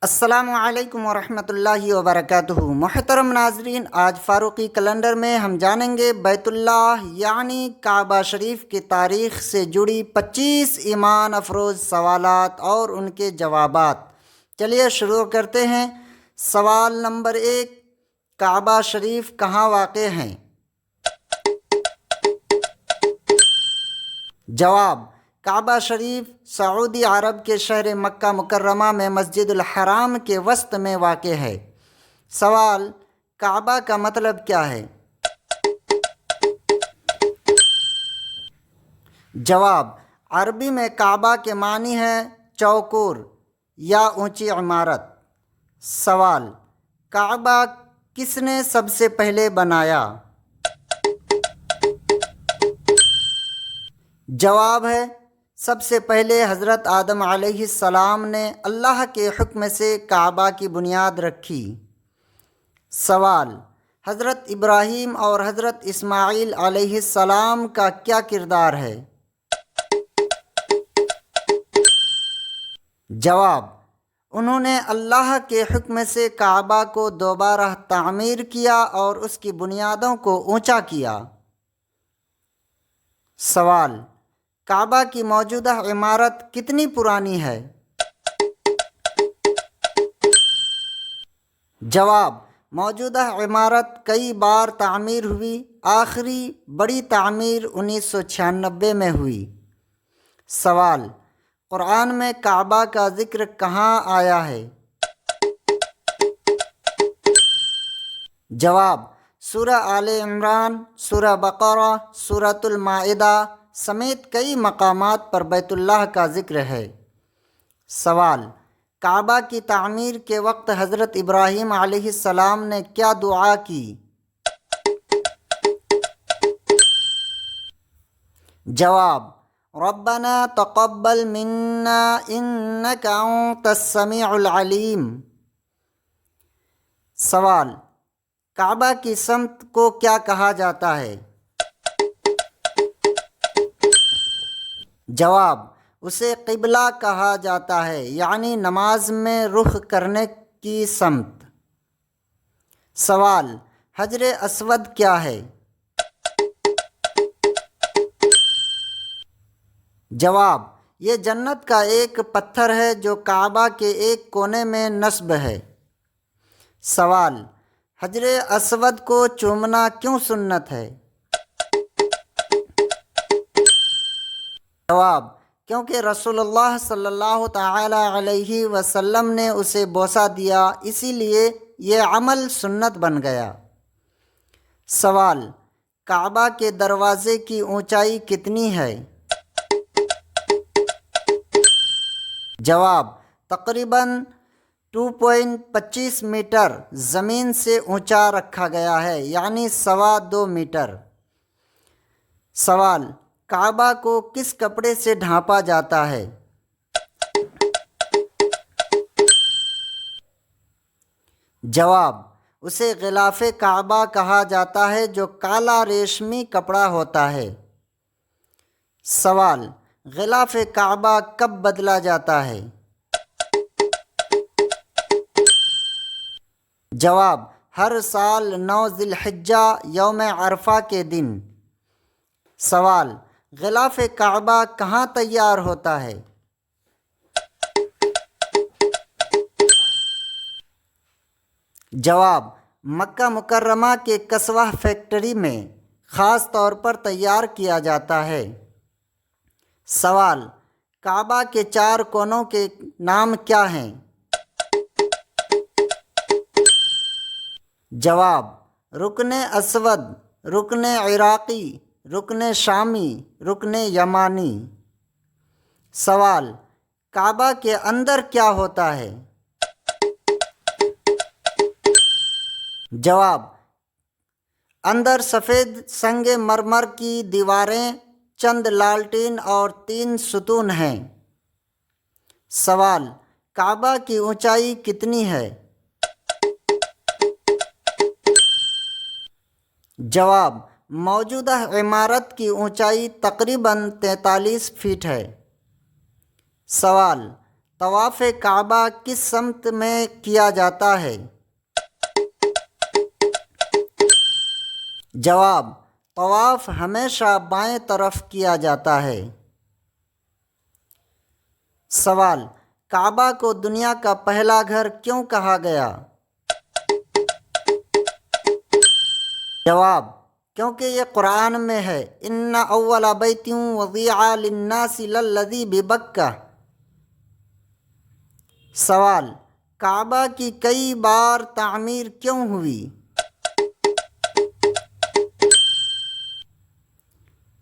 السلام علیکم ورحمۃ اللہ وبرکاتہ۔ محترم ناظرین، آج فاروقی کیلنڈر میں ہم جانیں گے بیت اللہ یعنی کعبہ شریف کی تاریخ سے جڑی 25 ایمان افروز سوالات اور ان کے جوابات۔ چلیے شروع کرتے ہیں۔ سوال نمبر 1، کعبہ شریف کہاں واقع ہے؟ جواب: کعبہ شریف سعودی عرب کے شہر مکہ مکرمہ میں مسجد الحرام کے وسط میں واقع ہے۔ سوال: کعبہ کا مطلب کیا ہے؟ جواب: عربی میں کعبہ کے معنی ہے چوکور یا اونچی عمارت۔ سوال: کعبہ کس نے سب سے پہلے بنایا؟ جواب ہے، سب سے پہلے حضرت آدم علیہ السلام نے اللہ کے حکم سے کعبہ کی بنیاد رکھی۔ سوال: حضرت ابراہیم اور حضرت اسماعیل علیہ السلام کا کیا کردار ہے؟ جواب: انہوں نے اللہ کے حکم سے کعبہ کو دوبارہ تعمیر کیا اور اس کی بنیادوں کو اونچا کیا۔ سوال: کعبہ کی موجودہ عمارت کتنی پرانی ہے؟ جواب: موجودہ عمارت کئی بار تعمیر ہوئی، آخری بڑی تعمیر 1996 میں ہوئی۔ سوال: قرآن میں کعبہ کا ذکر کہاں آیا ہے؟ جواب: سورہ آل عمران، سورہ بقرہ، سورۃ المائدہ سمیت کئی مقامات پر بیت اللہ کا ذکر ہے۔ سوال: کعبہ کی تعمیر کے وقت حضرت ابراہیم علیہ السلام نے کیا دعا کی؟ جواب: ربنا تقبل منا انک انت السمیع العلیم۔ سوال: کعبہ کی سمت کو کیا کہا جاتا ہے؟ جواب: اسے قبلہ کہا جاتا ہے، یعنی نماز میں رخ کرنے کی سمت۔ سوال: حجر اسود کیا ہے؟ جواب: یہ جنت کا ایک پتھر ہے جو کعبہ کے ایک کونے میں نصب ہے۔ سوال: حجر اسود کو چومنا کیوں سنت ہے؟ جواب: کیونکہ رسول اللہ صلی اللہ تعالی علیہ وسلم نے اسے بوسہ دیا، اسی لیے یہ عمل سنت بن گیا۔ سوال: کعبہ کے دروازے کی اونچائی کتنی ہے؟ جواب: تقریباً 2.25 میٹر زمین سے اونچا رکھا گیا ہے، یعنی 2.25 میٹر۔ سوال: کعبہ کو کس کپڑے سے ڈھانپا جاتا ہے؟ جواب: اسے غلاف کعبہ کہا جاتا ہے جو کالا ریشمی کپڑا ہوتا ہے۔ سوال: غلاف کعبہ کب بدلا جاتا ہے؟ جواب: ہر سال 9 ذی الحجہ یوم عرفہ کے دن۔ سوال: غلاف کعبہ کہاں تیار ہوتا ہے؟ جواب: مکہ مکرمہ کے کسوہ فیکٹری میں خاص طور پر تیار کیا جاتا ہے۔ سوال: کعبہ کے 4 کونوں کے نام کیا ہیں؟ جواب: رکن اسود، رکن عراقی، رکن شامی، رکن یمانی۔ سوال: کعبہ کے اندر کیا ہوتا ہے؟ جواب: اندر سفید سنگ مرمر کی دیواریں، چند لالٹین اور 3 ستون ہیں۔ سوال: کعبہ کی اونچائی کتنی ہے؟ جواب: موجودہ عمارت کی اونچائی تقریباً 43 فٹ ہے۔ سوال: طواف کعبہ کس سمت میں کیا جاتا ہے؟ جواب: طواف ہمیشہ بائیں طرف کیا جاتا ہے۔ سوال: کعبہ کو دنیا کا پہلا گھر کیوں کہا گیا؟ جواب: کیونکہ یہ قرآن میں ہے، ان اول بیت وضع للناس للذی ببکہ۔ سوال: کعبہ کی کئی بار تعمیر کیوں ہوئی؟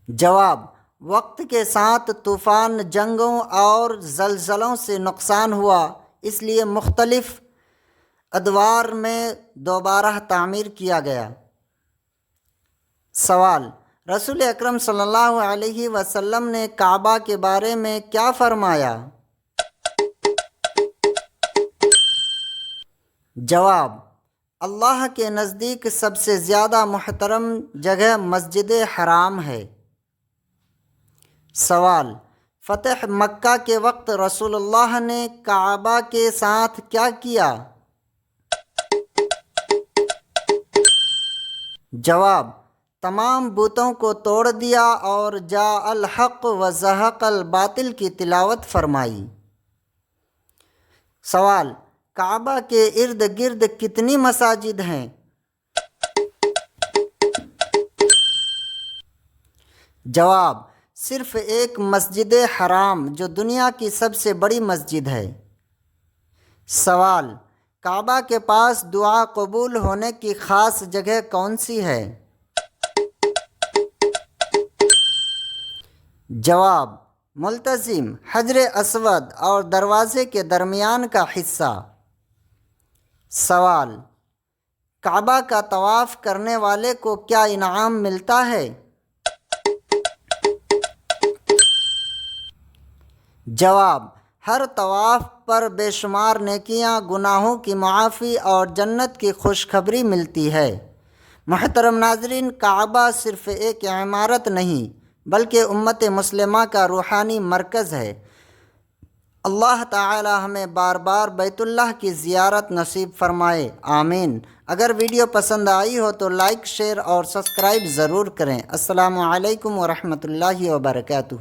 جواب: وقت کے ساتھ طوفان، جنگوں اور زلزلوں سے نقصان ہوا، اس لیے مختلف ادوار میں دوبارہ تعمیر کیا گیا۔ سوال: رسول اکرم صلی اللہ علیہ وسلم نے کعبہ کے بارے میں کیا فرمایا؟ جواب: اللہ کے نزدیک سب سے زیادہ محترم جگہ مسجد حرام ہے۔ سوال: فتح مکہ کے وقت رسول اللہ نے کعبہ کے ساتھ کیا کیا؟ جواب: تمام بتوں کو توڑ دیا اور جاء الحق و زہق الباطل کی تلاوت فرمائی۔ سوال: کعبہ کے ارد گرد کتنی مساجد ہیں؟ جواب: صرف ایک مسجد حرام جو دنیا کی سب سے بڑی مسجد ہے۔ سوال: کعبہ کے پاس دعا قبول ہونے کی خاص جگہ کون سی ہے؟ جواب: ملتزم، حجر اسود اور دروازے کے درمیان کا حصہ۔ سوال: کعبہ کا طواف کرنے والے کو کیا انعام ملتا ہے؟ جواب: ہر طواف پر بے شمار نیکیاں، گناہوں کی معافی اور جنت کی خوشخبری ملتی ہے۔ محترم ناظرین، کعبہ صرف ایک عمارت نہیں بلکہ امت مسلمہ کا روحانی مرکز ہے۔ اللہ تعالی ہمیں بار بار بیت اللہ کی زیارت نصیب فرمائے، آمین۔ اگر ویڈیو پسند آئی ہو تو لائک، شیئر اور سبسکرائب ضرور کریں۔ السلام علیکم ورحمۃ اللہ وبرکاتہ۔